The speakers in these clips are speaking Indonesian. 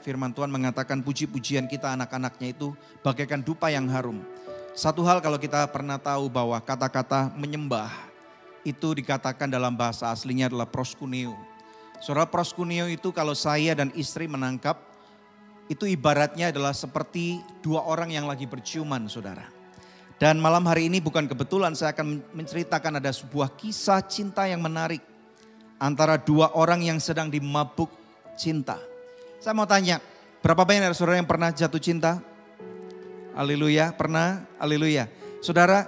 firman Tuhan mengatakan puji-pujian kita anak-anaknya itu bagaikan dupa yang harum. Satu hal kalau kita pernah tahu bahwa kata-kata menyembah itu dikatakan dalam bahasa aslinya adalah proskuneo. Saudara, proskuneo itu kalau saya dan istri menangkap, itu ibaratnya adalah seperti dua orang yang lagi berciuman, saudara. Dan malam hari ini bukan kebetulan saya akan menceritakan ada sebuah kisah cinta yang menarik antara dua orang yang sedang dimabuk cinta. Saya mau tanya, berapa banyak dari saudara yang pernah jatuh cinta? Haleluya, pernah? Haleluya. Saudara,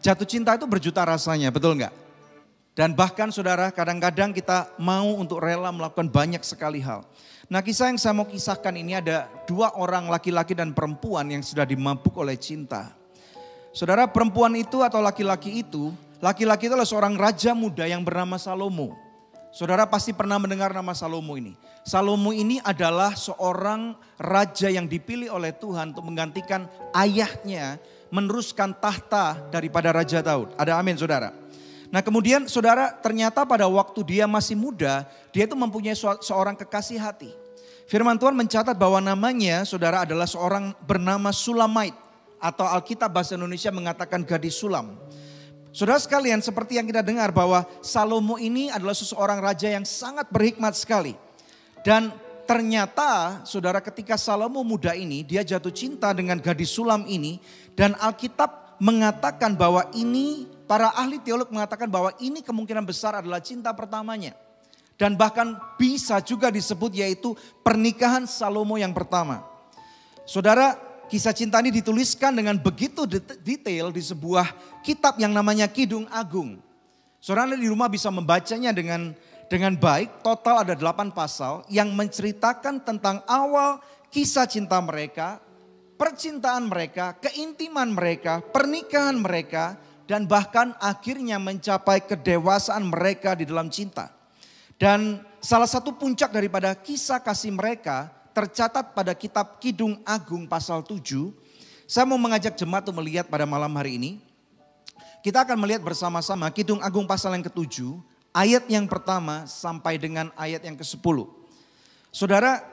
jatuh cinta itu berjuta rasanya, betul enggak? Dan bahkan saudara, kadang-kadang kita mau untuk rela melakukan banyak sekali hal. Nah, kisah yang saya mau kisahkan ini ada dua orang laki-laki dan perempuan yang sudah dimabuk oleh cinta. Saudara, perempuan itu atau laki-laki itu adalah seorang raja muda yang bernama Salomo. Saudara pasti pernah mendengar nama Salomo ini. Salomo ini adalah seorang raja yang dipilih oleh Tuhan untuk menggantikan ayahnya meneruskan tahta daripada Raja Daud. Ada amin, saudara. Nah, kemudian saudara, ternyata pada waktu dia masih muda, dia itu mempunyai seorang kekasih hati. Firman Tuhan mencatat bahwa namanya, saudara, adalah seorang bernama Sulamait, atau Alkitab bahasa Indonesia mengatakan gadis sulam. Saudara sekalian, seperti yang kita dengar bahwa Salomo ini adalah seseorang raja yang sangat berhikmat sekali. Dan ternyata saudara, ketika Salomo muda ini, dia jatuh cinta dengan gadis sulam ini. Dan Alkitab mengatakan bahwa ini, para ahli teolog mengatakan bahwa ini kemungkinan besar adalah cinta pertamanya. Dan bahkan bisa juga disebut yaitu pernikahan Salomo yang pertama. Saudara, kisah cinta ini dituliskan dengan begitu detail di sebuah kitab yang namanya Kidung Agung. Saudara di rumah bisa membacanya dengan baik. Total ada 8 pasal yang menceritakan tentang awal kisah cinta mereka, percintaan mereka, keintiman mereka, pernikahan mereka, dan bahkan akhirnya mencapai kedewasaan mereka di dalam cinta. Dan salah satu puncak daripada kisah kasih mereka tercatat pada kitab Kidung Agung pasal 7. Saya mau mengajak jemaat untuk melihat pada malam hari ini. Kita akan melihat bersama-sama Kidung Agung pasal yang ke-7. Ayat yang pertama sampai dengan ayat yang ke-10. Saudara,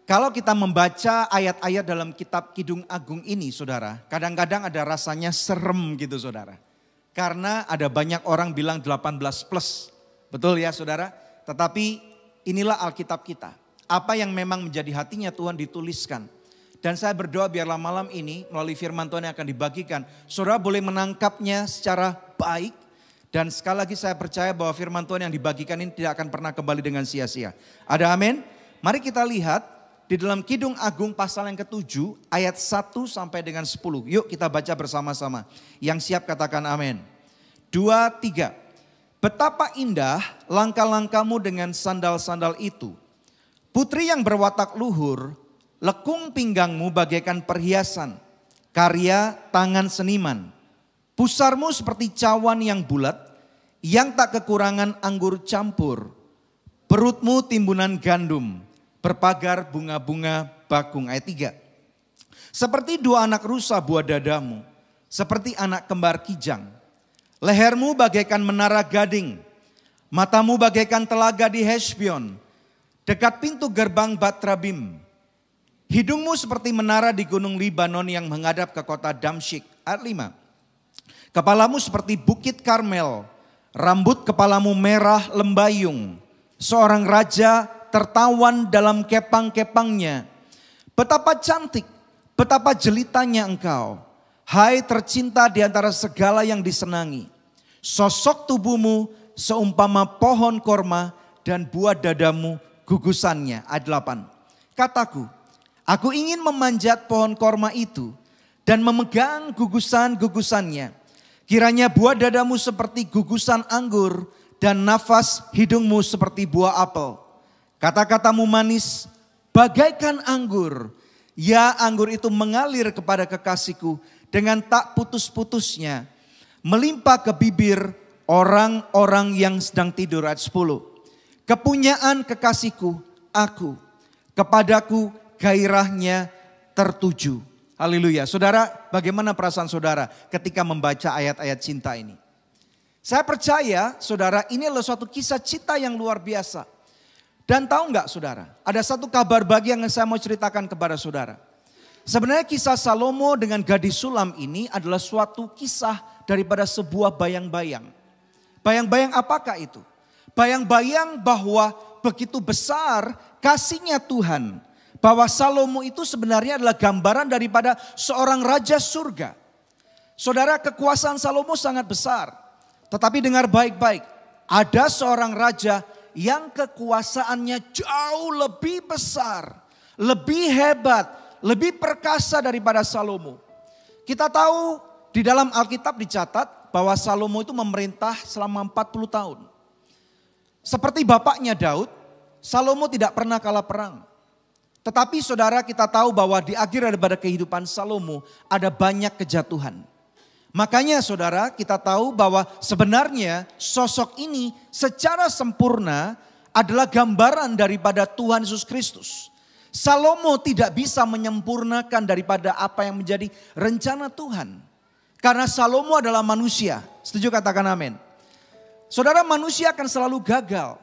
kalau kita membaca ayat-ayat dalam kitab Kidung Agung ini, saudara, kadang-kadang ada rasanya serem gitu, saudara. Karena ada banyak orang bilang 18 plus. Betul ya, saudara? Tetapi inilah Alkitab kita. Apa yang memang menjadi hatinya Tuhan dituliskan. Dan saya berdoa biarlah malam ini melalui firman Tuhan yang akan dibagikan, saudara boleh menangkapnya secara baik. Dan sekali lagi saya percaya bahwa firman Tuhan yang dibagikan ini tidak akan pernah kembali dengan sia-sia. Ada amin? Mari kita lihat di dalam Kidung Agung pasal yang ke-7 ayat 1 sampai dengan 10. Yuk kita baca bersama-sama. Yang siap katakan amin. 2, 3. Betapa indah langkah-langkahmu dengan sandal-sandal itu. Putri yang berwatak luhur, lekung pinggangmu bagaikan perhiasan, karya tangan seniman. Pusarmu seperti cawan yang bulat, yang tak kekurangan anggur campur. Perutmu timbunan gandum, berpagar bunga-bunga bakung. Ayat 3. Seperti dua anak rusa buah dadamu, seperti anak kembar kijang. Lehermu bagaikan menara gading, matamu bagaikan telaga di Heshbon, dekat pintu gerbang Batrabim. Hidungmu seperti menara di gunung Libanon yang menghadap ke kota Damsyik. Ayat 5. Kepalamu seperti bukit Karmel, rambut kepalamu merah lembayung. Seorang raja tertawan dalam kepang-kepangnya. Betapa cantik, betapa jelitanya engkau. Hai tercinta di antara segala yang disenangi. Sosok tubuhmu seumpama pohon korma dan buah dadamu gugusannya. Ayat 8. Kataku, aku ingin memanjat pohon korma itu dan memegang gugusan-gugusannya. Kiranya buah dadamu seperti gugusan anggur dan nafas hidungmu seperti buah apel. Kata-katamu manis bagaikan anggur. Ya, anggur itu mengalir kepada kekasihku dengan tak putus-putusnya. Melimpah ke bibir orang-orang yang sedang tidur. Ayat 10. Kepunyaan kekasihku, aku, kepadaku gairahnya tertuju. Haleluya. Saudara, bagaimana perasaan saudara ketika membaca ayat-ayat cinta ini? Saya percaya saudara ini adalah suatu kisah cinta yang luar biasa. Dan tahu nggak saudara, ada satu kabar bahagia yang saya mau ceritakan kepada saudara. Sebenarnya kisah Salomo dengan gadis Sulam ini adalah suatu kisah daripada sebuah bayang-bayang. Bayang-bayang apakah itu? Bayang-bayang bahwa begitu besar kasihnya Tuhan. Bahwa Salomo itu sebenarnya adalah gambaran daripada seorang raja surga. Saudara, kekuasaan Salomo sangat besar. Tetapi dengar baik-baik, ada seorang raja yang kekuasaannya jauh lebih besar, lebih hebat, lebih perkasa daripada Salomo. Kita tahu di dalam Alkitab dicatat bahwa Salomo itu memerintah selama 40 tahun. Seperti bapaknya Daud, Salomo tidak pernah kalah perang. Tetapi saudara, kita tahu bahwa di akhir daripada kehidupan Salomo ada banyak kejatuhan. Makanya saudara, kita tahu bahwa sebenarnya sosok ini secara sempurna adalah gambaran daripada Tuhan Yesus Kristus. Salomo tidak bisa menyempurnakan daripada apa yang menjadi rencana Tuhan. Karena Salomo adalah manusia. Setuju, katakan amin. Saudara, manusia akan selalu gagal.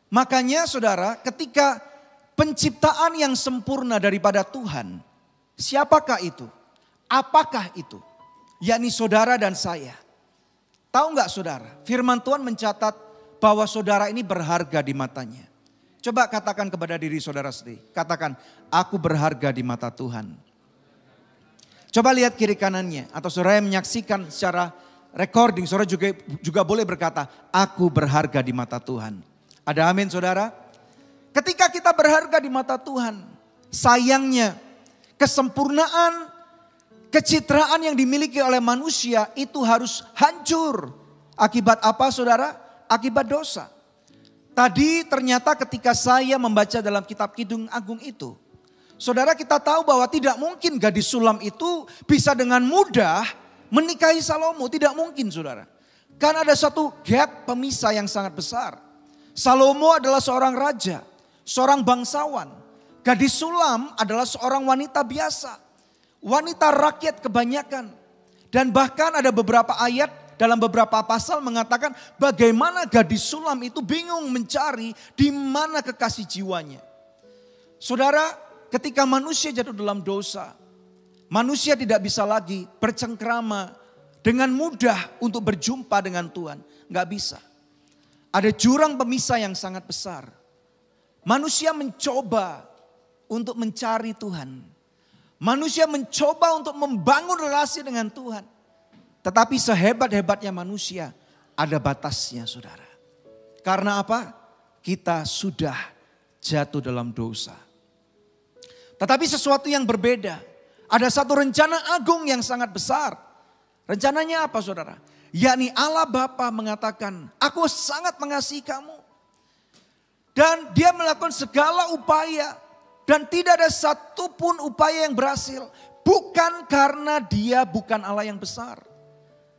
Makanya saudara, ketika penciptaan yang sempurna daripada Tuhan, siapakah itu? Apakah itu? Yakni saudara dan saya. Tahu nggak saudara, firman Tuhan mencatat bahwa saudara ini berharga di matanya. Coba katakan kepada diri saudara sendiri. Katakan, aku berharga di mata Tuhan. Coba lihat kiri kanannya. Atau saudara yang menyaksikan secara recording, saudara juga boleh berkata, aku berharga di mata Tuhan. Ada amin saudara? Ketika kita berharga di mata Tuhan, sayangnya kesempurnaan, kecitraan yang dimiliki oleh manusia itu harus hancur. Akibat apa saudara? Akibat dosa. Tadi ternyata ketika saya membaca dalam kitab Kidung Agung itu, saudara, kita tahu bahwa tidak mungkin gadis Sulam itu bisa dengan mudah menikahi Salomo. Tidak mungkin saudara. Karena ada satu gap pemisah yang sangat besar. Salomo adalah seorang raja, seorang bangsawan. Gadis Sulam adalah seorang wanita biasa. Wanita rakyat kebanyakan. Dan bahkan ada beberapa ayat dalam beberapa pasal mengatakan bagaimana gadis Sulam itu bingung mencari di mana kekasih jiwanya. Saudara, ketika manusia jatuh dalam dosa, manusia tidak bisa lagi bercengkrama dengan mudah untuk berjumpa dengan Tuhan. Nggak bisa. Ada jurang pemisah yang sangat besar. Manusia mencoba untuk mencari Tuhan. Manusia mencoba untuk membangun relasi dengan Tuhan. Tetapi sehebat-hebatnya manusia, ada batasnya saudara. Karena apa? Kita sudah jatuh dalam dosa. Tetapi sesuatu yang berbeda. Ada satu rencana agung yang sangat besar. Rencananya apa saudara? Yakni Allah Bapa mengatakan, aku sangat mengasihi kamu. Dan dia melakukan segala upaya. Dan tidak ada satupun upaya yang berhasil. Bukan karena dia bukan Allah yang besar.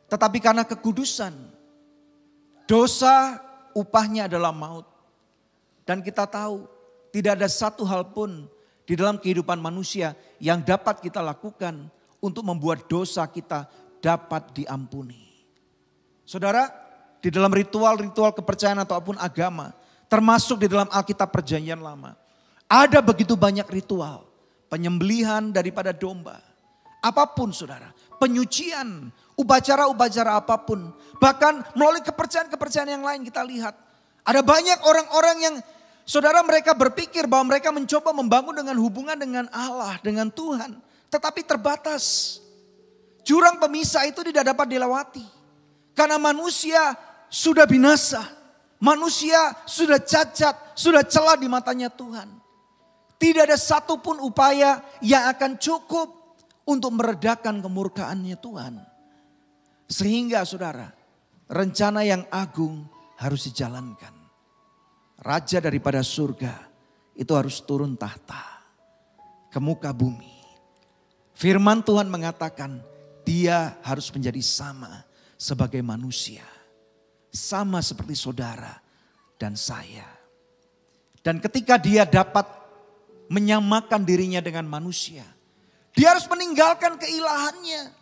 Tetapi karena kekudusan. Dosa upahnya adalah maut. Dan kita tahu tidak ada satu hal pun di dalam kehidupan manusia yang dapat kita lakukan untuk membuat dosa kita dapat diampuni. Saudara, di dalam ritual-ritual kepercayaan ataupun agama, termasuk di dalam Alkitab Perjanjian Lama, ada begitu banyak ritual, penyembelihan daripada domba, apapun saudara, penyucian, upacara-upacara apapun, bahkan melalui kepercayaan-kepercayaan yang lain kita lihat. Ada banyak orang-orang yang saudara mereka berpikir bahwa mereka mencoba membangun dengan hubungan dengan Allah, dengan Tuhan, tetapi terbatas. Jurang pemisah itu tidak dapat dilewati, karena manusia sudah binasa, manusia sudah cacat, sudah celah di matanya Tuhan. Tidak ada satupun upaya yang akan cukup untuk meredakan kemurkaannya Tuhan. Sehingga saudara, rencana yang agung harus dijalankan. Raja daripada surga itu harus turun tahta ke muka bumi. Firman Tuhan mengatakan dia harus menjadi sama sebagai manusia. Sama seperti saudara dan saya. Dan ketika dia dapat menyamakan dirinya dengan manusia, dia harus meninggalkan keilahannya.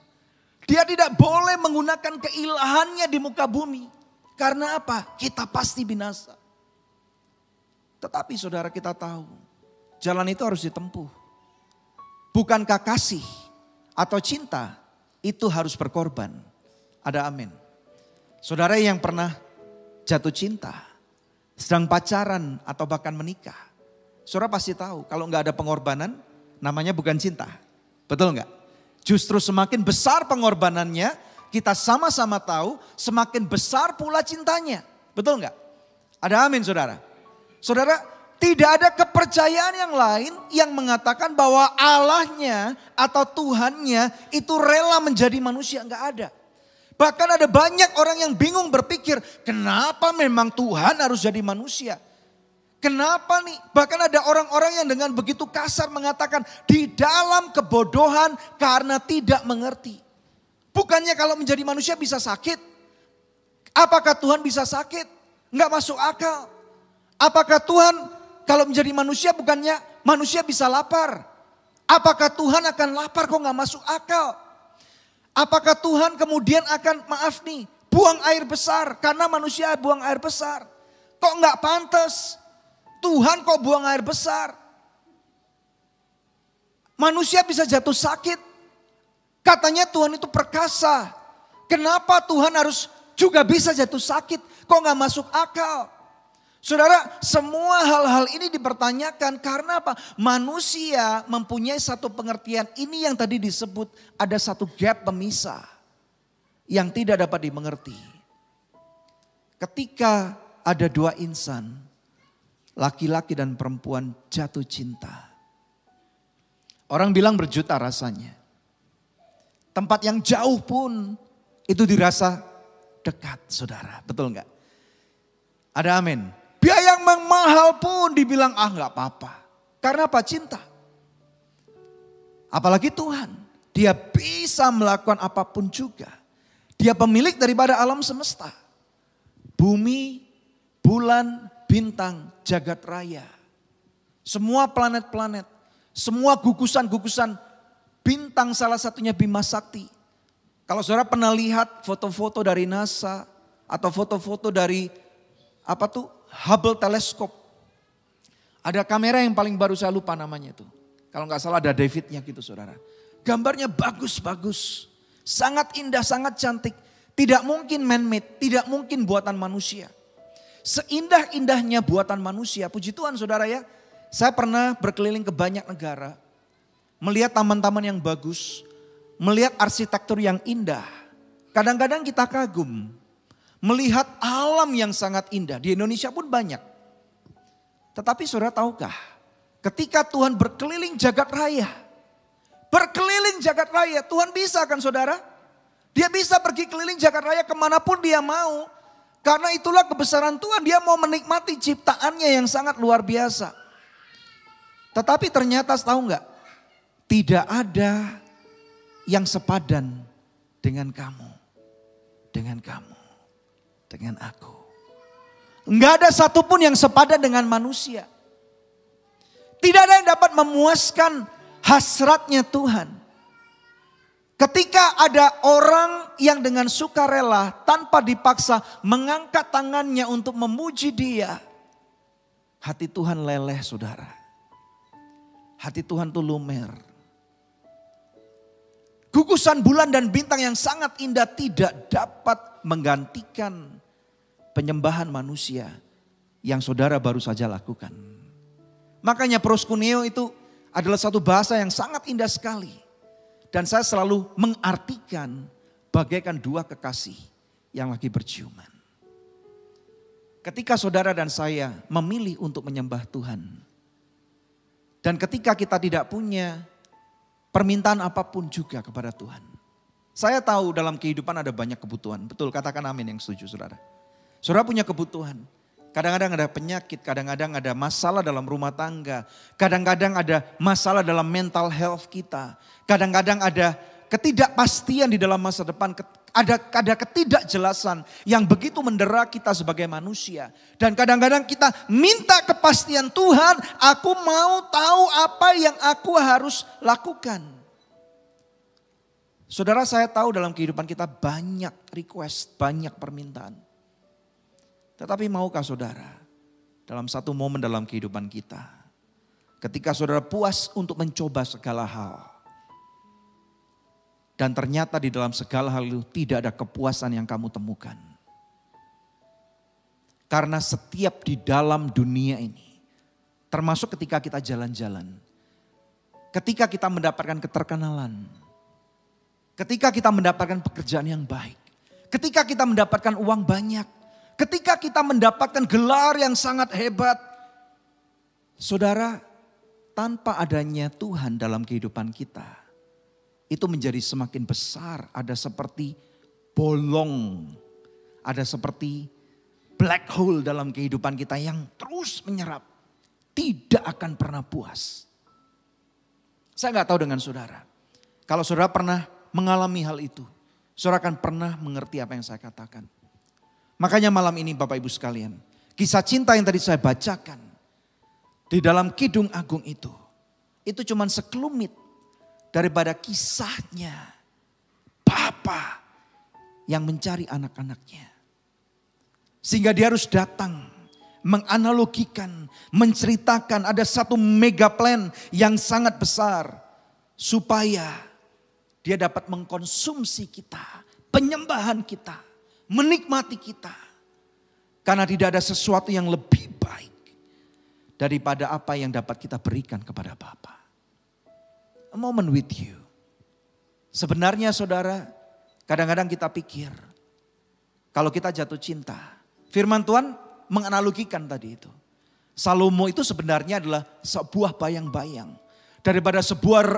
Dia tidak boleh menggunakan keilahannya di muka bumi. Karena apa? Kita pasti binasa. Tetapi saudara kita tahu, jalan itu harus ditempuh. Bukankah kasih atau cinta itu harus berkorban? Ada amin. Saudara yang pernah jatuh cinta, sedang pacaran atau bahkan menikah. Saudara pasti tahu kalau nggak ada pengorbanan namanya bukan cinta. Betul nggak? Justru semakin besar pengorbanannya, kita sama-sama tahu semakin besar pula cintanya. Betul nggak? Ada amin saudara. Saudara, tidak ada kepercayaan yang lain yang mengatakan bahwa Allahnya atau Tuhannya itu rela menjadi manusia. Nggak ada. Bahkan ada banyak orang yang bingung berpikir, kenapa memang Tuhan harus jadi manusia? Kenapa nih? Bahkan ada orang-orang yang dengan begitu kasar mengatakan di dalam kebodohan karena tidak mengerti. Bukannya kalau menjadi manusia bisa sakit? Apakah Tuhan bisa sakit? Nggak masuk akal. Apakah Tuhan kalau menjadi manusia bukannya manusia bisa lapar? Apakah Tuhan akan lapar kok nggak masuk akal? Apakah Tuhan kemudian akan buang air besar karena manusia buang air besar? Kok nggak pantas? Tuhan kok buang air besar? Manusia bisa jatuh sakit. Katanya Tuhan itu perkasa. Kenapa Tuhan harus juga bisa jatuh sakit? Kok nggak masuk akal? Saudara, semua hal-hal ini dipertanyakan karena apa? Manusia mempunyai satu pengertian. Ini yang tadi disebut ada satu gap pemisah yang tidak dapat dimengerti. Ketika ada dua insan, laki-laki dan perempuan jatuh cinta. Orang bilang berjuta rasanya. Tempat yang jauh pun itu dirasa dekat, saudara. Betul enggak? Ada amin. Biaya yang mahal pun dibilang nggak apa-apa. Karena apa? Cinta. Apalagi Tuhan. Dia bisa melakukan apapun juga. Dia pemilik daripada alam semesta. Bumi, bulan, bintang, jagat raya. Semua planet-planet. Semua gugusan-gugusan bintang, salah satunya Bima Sakti. Kalau saudara pernah lihat foto-foto dari NASA atau foto-foto dari Hubble teleskop. Ada kamera yang paling baru, saya lupa namanya itu. Kalau nggak salah ada Davidnya gitu saudara. Gambarnya bagus-bagus. Sangat indah, sangat cantik. Tidak mungkin man-made, tidak mungkin buatan manusia. Seindah-indahnya buatan manusia, puji Tuhan saudara ya. Saya pernah berkeliling ke banyak negara. Melihat taman-taman yang bagus. Melihat arsitektur yang indah. Kadang-kadang kita kagum. Melihat alam yang sangat indah. Di Indonesia pun banyak. Tetapi saudara tahukah? Ketika Tuhan berkeliling jagat raya. Berkeliling jagat raya. Tuhan bisa kan saudara? Dia bisa pergi keliling jagat raya kemanapun dia mau. Karena itulah kebesaran Tuhan. Dia mau menikmati ciptaannya yang sangat luar biasa. Tetapi ternyata tahu nggak? Tidak ada yang sepadan dengan kamu. Dengan kamu. Dengan aku. Enggak ada satupun yang sepadan dengan manusia. Tidak ada yang dapat memuaskan hasratnya Tuhan. Ketika ada orang yang dengan sukarela tanpa dipaksa mengangkat tangannya untuk memuji dia. Hati Tuhan leleh saudara. Hati Tuhan tuh lumer. Gugusan bulan dan bintang yang sangat indah tidak dapat menggantikan penyembahan manusia yang saudara baru saja lakukan. Makanya proskuneo itu adalah satu bahasa yang sangat indah sekali. Dan saya selalu mengartikan bagaikan dua kekasih yang lagi berciuman. Ketika saudara dan saya memilih untuk menyembah Tuhan. Dan ketika kita tidak punya permintaan apapun juga kepada Tuhan. Saya tahu dalam kehidupan ada banyak kebutuhan. Betul, katakan amin yang setuju saudara. Saudara punya kebutuhan. Kadang-kadang ada penyakit, kadang-kadang ada masalah dalam rumah tangga. Kadang-kadang ada masalah dalam mental health kita. Kadang-kadang ada ketidakpastian di dalam masa depan. Ada ketidakjelasan yang begitu mendera kita sebagai manusia. Dan kadang-kadang kita minta kepastian Tuhan, aku mau tahu apa yang aku harus lakukan. Saudara, saya tahu dalam kehidupan kita banyak request, banyak permintaan. Tetapi maukah saudara dalam satu momen dalam kehidupan kita. Ketika saudara puas untuk mencoba segala hal. Dan ternyata di dalam segala hal itu tidak ada kepuasan yang kamu temukan. Karena setiap di dalam dunia ini, termasuk ketika kita jalan-jalan, ketika kita mendapatkan keterkenalan, ketika kita mendapatkan pekerjaan yang baik, ketika kita mendapatkan uang banyak, ketika kita mendapatkan gelar yang sangat hebat, saudara, tanpa adanya Tuhan dalam kehidupan kita, itu menjadi semakin besar. Ada seperti bolong, ada seperti black hole dalam kehidupan kita yang terus menyerap, tidak akan pernah puas. Saya nggak tahu dengan saudara, kalau saudara pernah mengalami hal itu, saudara akan pernah mengerti apa yang saya katakan. Makanya malam ini Bapak Ibu sekalian, kisah cinta yang tadi saya bacakan di dalam Kidung Agung itu cuma sekelumit daripada kisahnya Bapa yang mencari anak-anaknya. Sehingga dia harus datang menganalogikan, menceritakan ada satu mega plan yang sangat besar supaya dia dapat mengkonsumsi kita, penyembahan kita, menikmati kita. Karena tidak ada sesuatu yang lebih baik daripada apa yang dapat kita berikan kepada Bapa. A moment with you. Sebenarnya saudara, kadang-kadang kita pikir kalau kita jatuh cinta, firman Tuhan menganalogikan tadi itu. Salomo itu sebenarnya adalah sebuah bayang-bayang daripada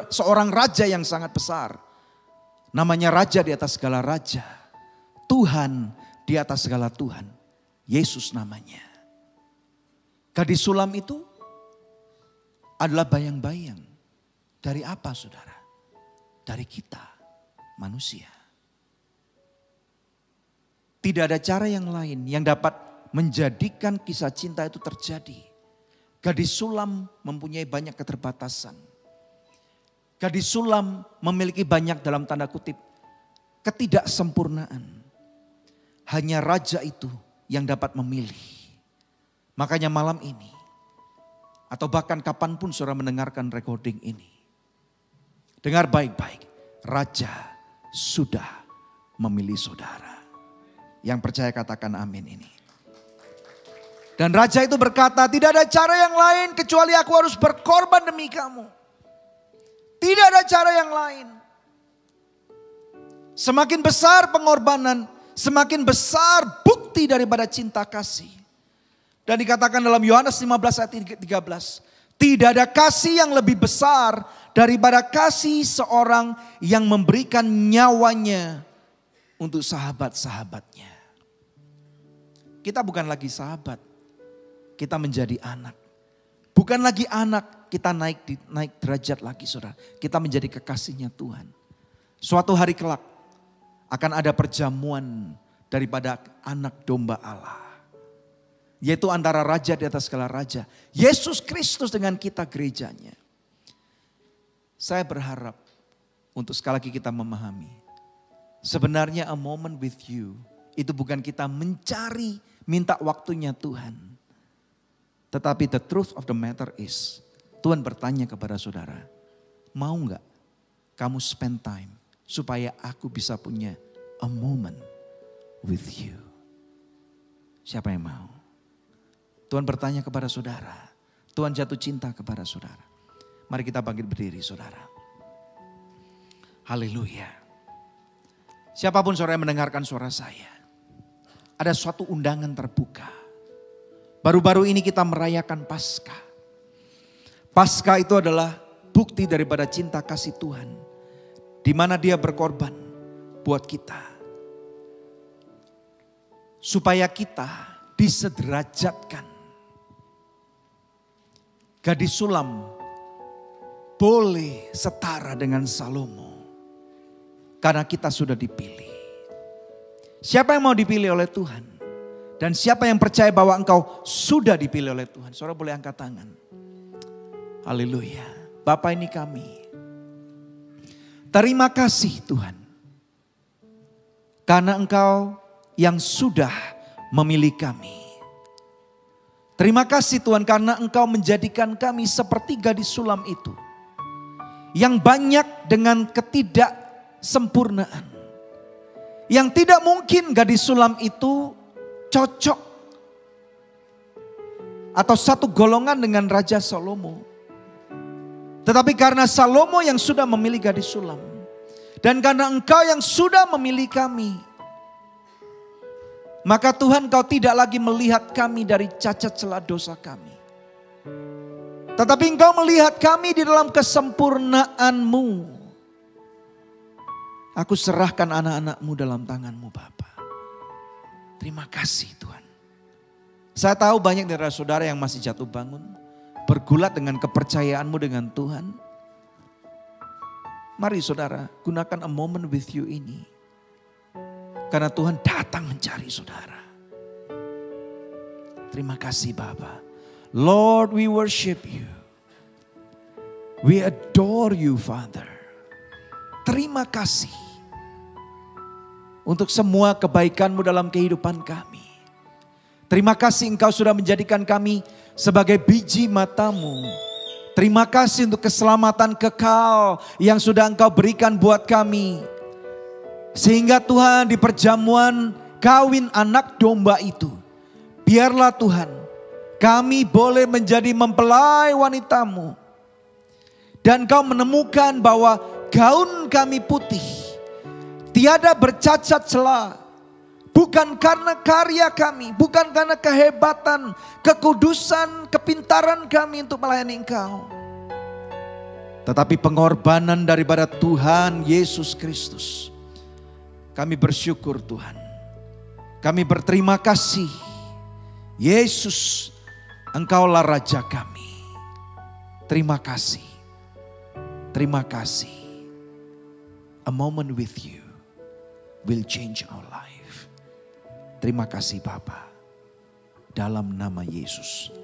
seorang raja yang sangat besar. Namanya raja di atas segala raja. Tuhan di atas segala Tuhan. Yesus namanya. Gadis sulam itu adalah bayang-bayang. Dari apa saudara? Dari kita manusia. Tidak ada cara yang lain yang dapat menjadikan kisah cinta itu terjadi. Gadis sulam mempunyai banyak keterbatasan. Gadis sulam memiliki banyak dalam tanda kutip ketidaksempurnaan. Hanya raja itu yang dapat memilih. Makanya malam ini atau bahkan kapanpun saudara mendengarkan recording ini, dengar baik-baik, raja sudah memilih saudara. Yang percaya katakan amin ini. Dan raja itu berkata, tidak ada cara yang lain kecuali aku harus berkorban demi kamu. Tidak ada cara yang lain. Semakin besar pengorbanan, semakin besar bukti daripada cinta kasih. Dan dikatakan dalam Yohanes 15 ayat 13. Tidak ada kasih yang lebih besar daripada kasih seorang yang memberikan nyawanya untuk sahabat-sahabatnya. Kita bukan lagi sahabat. Kita menjadi anak. Bukan lagi anak, kita naik derajat lagi saudara. Kita menjadi kekasihnya Tuhan. Suatu hari kelak akan ada perjamuan daripada anak domba Allah. Yaitu antara raja di atas segala raja. Yesus Kristus dengan kita gerejanya. Saya berharap untuk sekali lagi kita memahami. Sebenarnya a moment with you itu bukan kita mencari minta waktunya Tuhan. Tetapi the truth of the matter is, Tuhan bertanya kepada saudara, mau gak kamu spend time supaya aku bisa punya a moment with you? Siapa yang mau? Tuhan bertanya kepada saudara. Tuhan jatuh cinta kepada saudara. Mari kita bangkit berdiri saudara. Haleluya. Siapapun saudara yang mendengarkan suara saya. Ada suatu undangan terbuka. Baru-baru ini kita merayakan Paskah. Paskah itu adalah bukti daripada cinta kasih Tuhan. Di mana dia berkorban buat kita. Supaya kita disederajatkan. Gadis sulam boleh setara dengan Salomo. Karena kita sudah dipilih. Siapa yang mau dipilih oleh Tuhan? Dan siapa yang percaya bahwa engkau sudah dipilih oleh Tuhan? Saudara boleh angkat tangan. Haleluya. Bapa ini kami. Terima kasih Tuhan. Karena engkau yang sudah memilih kami. Terima kasih Tuhan karena Engkau menjadikan kami seperti gadis sulam itu. Yang banyak dengan ketidaksempurnaan. Yang tidak mungkin gadis sulam itu cocok. Atau satu golongan dengan Raja Salomo. Tetapi karena Salomo yang sudah memilih gadis sulam. Dan karena Engkau yang sudah memilih kami. Maka Tuhan Kau tidak lagi melihat kami dari cacat celah dosa kami. Tetapi Engkau melihat kami di dalam kesempurnaan-Mu. Aku serahkan anak-anak-Mu dalam tangan-Mu Bapa. Terima kasih Tuhan. Saya tahu banyak dari saudara yang masih jatuh bangun. Bergulat dengan kepercayaanmu dengan Tuhan. Mari saudara, gunakan a moment with you ini. Karena Tuhan datang mencari saudara. Terima kasih Bapa. Lord, we worship you. We adore you, Father. Terima kasih untuk semua kebaikan-Mu dalam kehidupan kami. Terima kasih Engkau sudah menjadikan kami sebagai biji mata-Mu. Terima kasih untuk keselamatan kekal yang sudah Engkau berikan buat kami. Sehingga Tuhan di perjamuan kawin anak domba itu, biarlah Tuhan kami boleh menjadi mempelai wanita-Mu. Dan Kau menemukan bahwa gaun kami putih, tiada bercacat celah. Bukan karena karya kami, bukan karena kehebatan, kekudusan, kepintaran kami untuk melayani Engkau. Tetapi pengorbanan daripada Tuhan Yesus Kristus. Kami bersyukur Tuhan. Kami berterima kasih. Yesus, Engkaulah Raja kami. Terima kasih. Terima kasih. A moment with you will change our life. Terima kasih Bapa. Dalam nama Yesus.